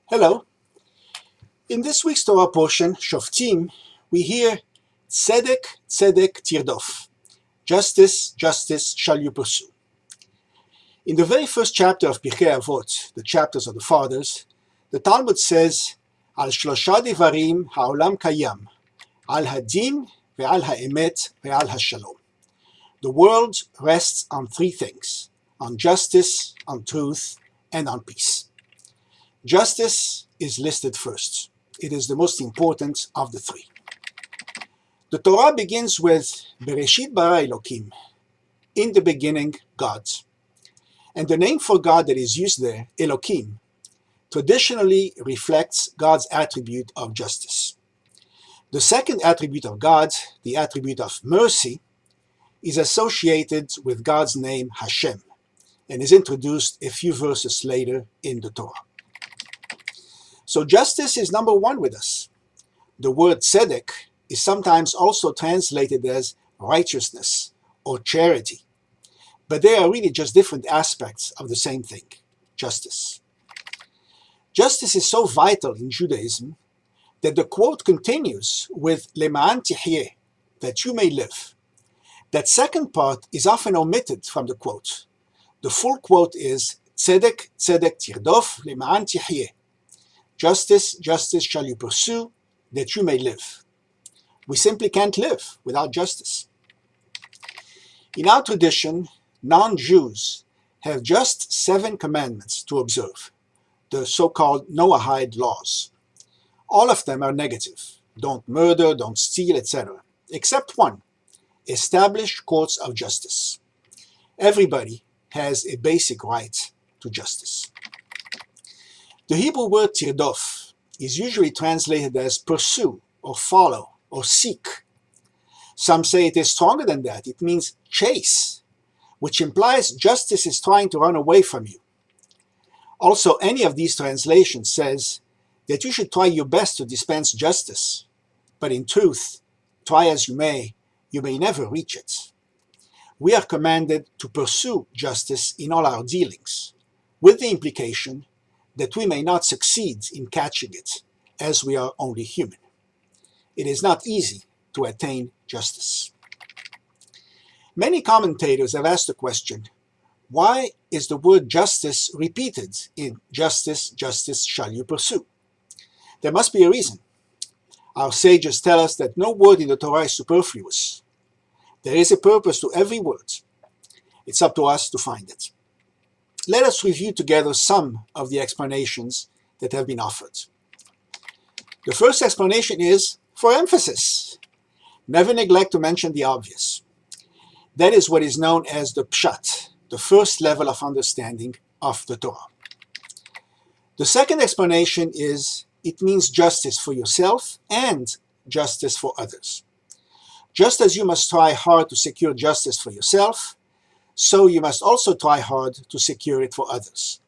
Hello. In this week's Torah portion, Shoftim, we hear Tzedek, Tzedek, tirdof. Justice, justice shall you pursue. In the very first chapter of Pirkei Avot, the chapters of the fathers, the Talmud says, Al shlosha devarim ha'olam kayam, al hadin ve'al ha'emet ve'al ha'shalom. The world rests on three things: on justice, on truth, and on peace. Justice is listed first. It is the most important of the three. The Torah begins with Bereshit bara Elokim, in the beginning, God. And the name for God that is used there, Elokim, traditionally reflects God's attribute of justice. The second attribute of God, the attribute of mercy, is associated with God's name Hashem and is introduced a few verses later in the Torah. So justice is number one with us. The word tzedek is sometimes also translated as righteousness or charity, but they are really just different aspects of the same thing, justice. Justice is so vital in Judaism that the quote continues with le'ma'an tihyeh, that you may live. That second part is often omitted from the quote. The full quote is tzedek, tzedek tirdof, le'ma'an tihyeh. Justice, justice shall you pursue, that you may live. We simply can't live without justice. In our tradition, non-Jews have just 7 commandments to observe, the so-called Noahide laws. All of them are negative: don't murder, don't steal, etc., except one: establish courts of justice. Everybody has a basic right to justice. The Hebrew word tirdof is usually translated as pursue, or follow, or seek. Some say it is stronger than that. It means chase, which implies justice is trying to run away from you. Also, any of these translations says that you should try your best to dispense justice, but in truth, try as you may never reach it. We are commanded to pursue justice in all our dealings, with the implication that we may not succeed in catching it, as we are only human. It is not easy to attain justice. Many commentators have asked the question, why is the word justice repeated in justice, justice shall you pursue? There must be a reason. Our sages tell us that no word in the Torah is superfluous. There is a purpose to every word. It's up to us to find it. Let us review together some of the explanations that have been offered. The first explanation is for emphasis. Never neglect to mention the obvious. That is what is known as the pshat, the first level of understanding of the Torah. The second explanation is it means justice for yourself and justice for others. Just as you must try hard to secure justice for yourself, so you must also try hard to secure it for others.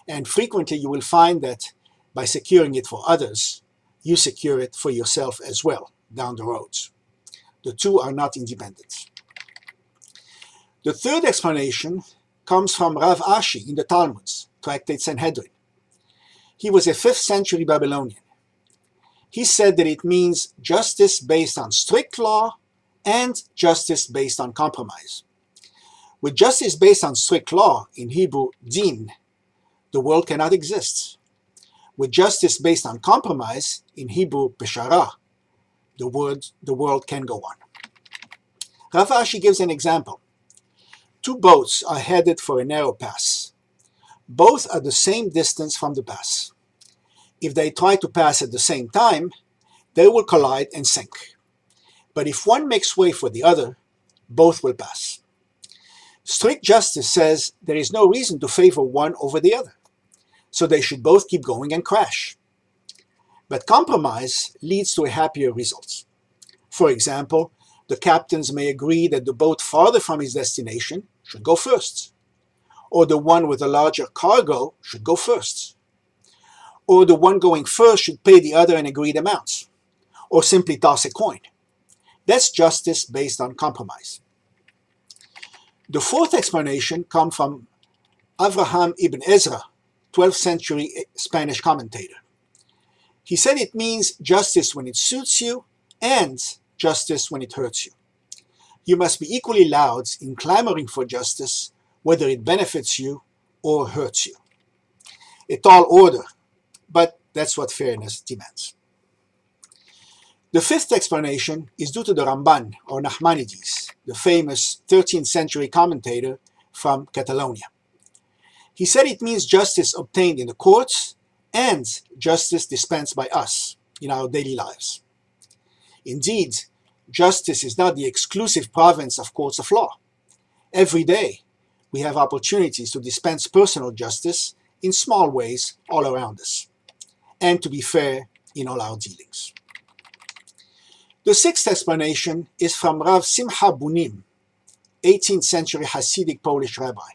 And frequently you will find that by securing it for others, you secure it for yourself as well down the road. The two are not independent. The third explanation comes from Rav Ashi in the Talmuds, Tractate Sanhedrin. He was a 5th century Babylonian. He said that it means justice based on strict law and justice based on compromise. With justice based on strict law, in Hebrew, din, the world cannot exist. With justice based on compromise, in Hebrew, peshara, the world can go on. Rav Ashi gives an example. 2 boats are headed for a narrow pass. Both are the same distance from the pass. If they try to pass at the same time, they will collide and sink. But if one makes way for the other, both will pass. Strict justice says there is no reason to favor one over the other, so they should both keep going and crash. But compromise leads to a happier result. For example, the captains may agree that the boat farther from its destination should go first, or the one with a larger cargo should go first, or the one going first should pay the other an agreed amount, or simply toss a coin. That's justice based on compromise. The fourth explanation comes from Avraham ibn Ezra 12th century Spanish commentator. He said it means justice when it suits you and justice when it hurts you. You must be equally loud in clamoring for justice, whether it benefits you or hurts you. A tall order, but that's what fairness demands. The fifth explanation is due to the Ramban, or Nachmanides, the famous 13th century commentator from Catalonia. He said it means justice obtained in the courts and justice dispensed by us in our daily lives. Indeed, justice is not the exclusive province of courts of law. Every day, we have opportunities to dispense personal justice in small ways all around us, and to be fair in all our dealings. The sixth explanation is from Rav Simcha Bunim, 18th century Hasidic Polish rabbi.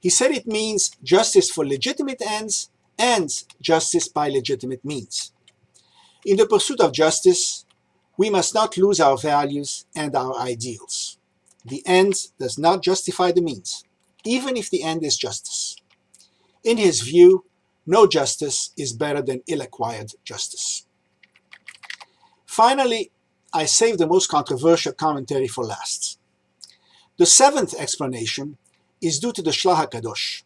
He said it means justice for legitimate ends and justice by legitimate means. In the pursuit of justice, we must not lose our values and our ideals. The end does not justify the means, even if the end is justice. In his view, no justice is better than ill-acquired justice. Finally, I saved the most controversial commentary for last. The seventh explanation is due to the Shlach HaKadosh.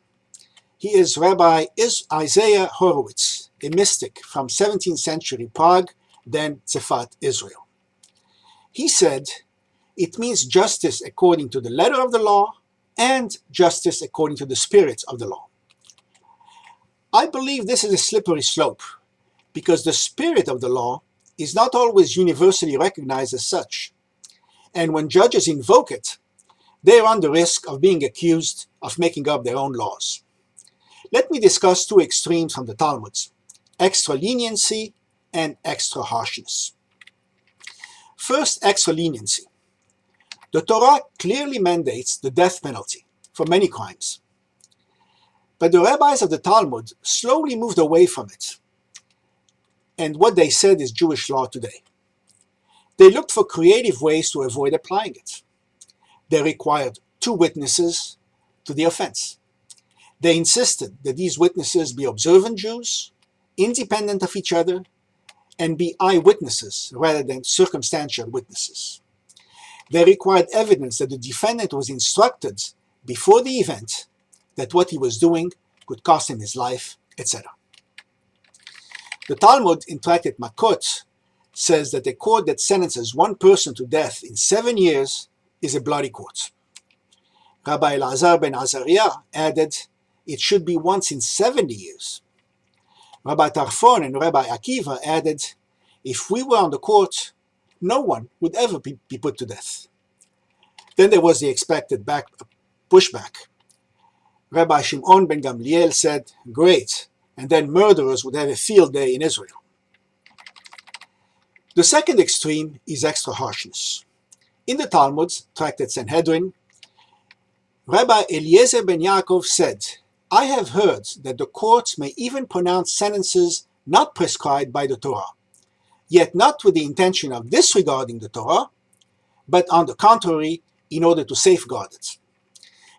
He is Rabbi Isaiah Horowitz, a mystic from 17th century Prague, then Tzefat, Israel. He said, it means justice according to the letter of the law and justice according to the spirit of the law. I believe this is a slippery slope, because the spirit of the law is not always universally recognized as such, and when judges invoke it, they run the risk of being accused of making up their own laws. Let me discuss two extremes from the Talmud: extra leniency and extra harshness. First, extra leniency. The Torah clearly mandates the death penalty for many crimes. But the rabbis of the Talmud slowly moved away from it, and what they said is Jewish law today. They looked for creative ways to avoid applying it. They required 2 witnesses to the offense. They insisted that these witnesses be observant Jews, independent of each other, and be eyewitnesses rather than circumstantial witnesses. They required evidence that the defendant was instructed before the event that what he was doing could cost him his life, etc. The Talmud in Tractate Makot says that a court that sentences one person to death in 7 years is a bloody court. Rabbi Elazar ben Azariah added, it should be once in 70 years. Rabbi Tarfon and Rabbi Akiva added, if we were on the court, no one would ever be put to death. Then there was the expected pushback. Rabbi Shimon ben Gamliel said, great, and then murderers would have a field day in Israel. The second extreme is extra harshness. In the Talmud, Tractate Sanhedrin, Rabbi Eliezer ben Yaakov said, I have heard that the courts may even pronounce sentences not prescribed by the Torah, yet not with the intention of disregarding the Torah, but on the contrary, in order to safeguard it.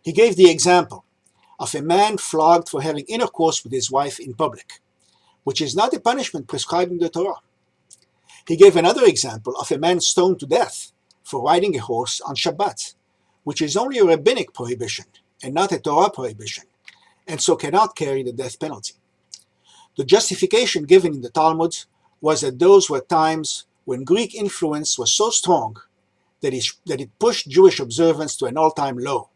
He gave the example of a man flogged for having intercourse with his wife in public, which is not a punishment prescribed in the Torah. He gave another example of a man stoned to death for riding a horse on Shabbat, which is only a rabbinic prohibition and not a Torah prohibition, and so cannot carry the death penalty. The justification given in the Talmud was that those were times when Greek influence was so strong that it pushed Jewish observance to an all-time low,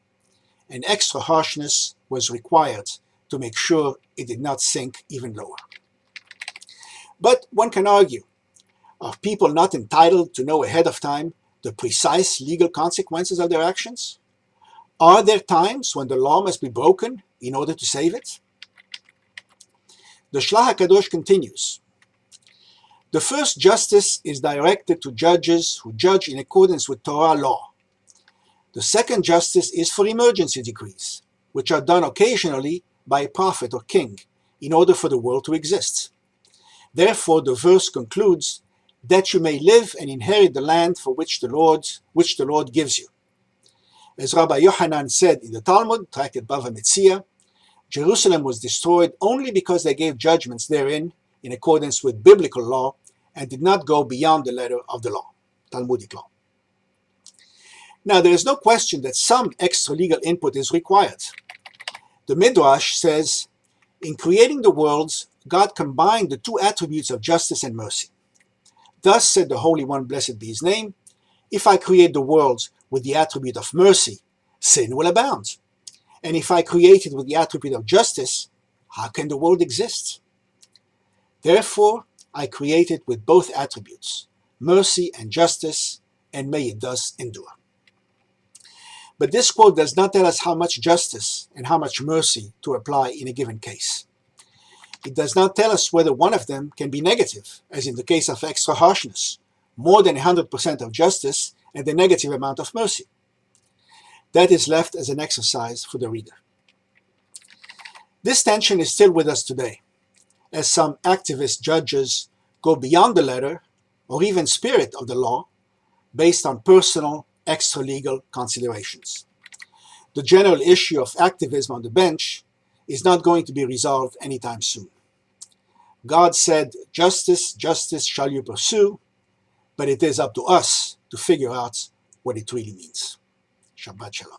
and extra harshness was required to make sure it did not sink even lower. But one can argue, are people not entitled to know ahead of time the precise legal consequences of their actions? Are there times when the law must be broken in order to save it? The Shlach HaKadosh continues. The first justice is directed to judges who judge in accordance with Torah law. The second justice is for emergency decrees, which are done occasionally by a prophet or king in order for the world to exist. Therefore, the verse concludes that you may live and inherit the land for which the Lord gives you. As Rabbi Yohanan said in the Talmud, Tractate Bava Metzia, Jerusalem was destroyed only because they gave judgments therein in accordance with biblical law and did not go beyond the letter of the law, Talmudic law. Now, there is no question that some extra-legal input is required. The Midrash says, in creating the worlds, God combined the two attributes of justice and mercy. Thus said the Holy One, blessed be his name, if I create the worlds with the attribute of mercy, sin will abound. And if I create it with the attribute of justice, how can the world exist? Therefore, I create it with both attributes, mercy and justice, and may it thus endure. But this quote does not tell us how much justice and how much mercy to apply in a given case. It does not tell us whether one of them can be negative, as in the case of extra harshness, more than 100% of justice and a negative amount of mercy. That is left as an exercise for the reader. This tension is still with us today, as some activist judges go beyond the letter or even spirit of the law based on personal extra-legal considerations. The general issue of activism on the bench is not going to be resolved anytime soon. God said, justice, justice shall you pursue, but it is up to us to figure out what it really means. Shabbat Shalom.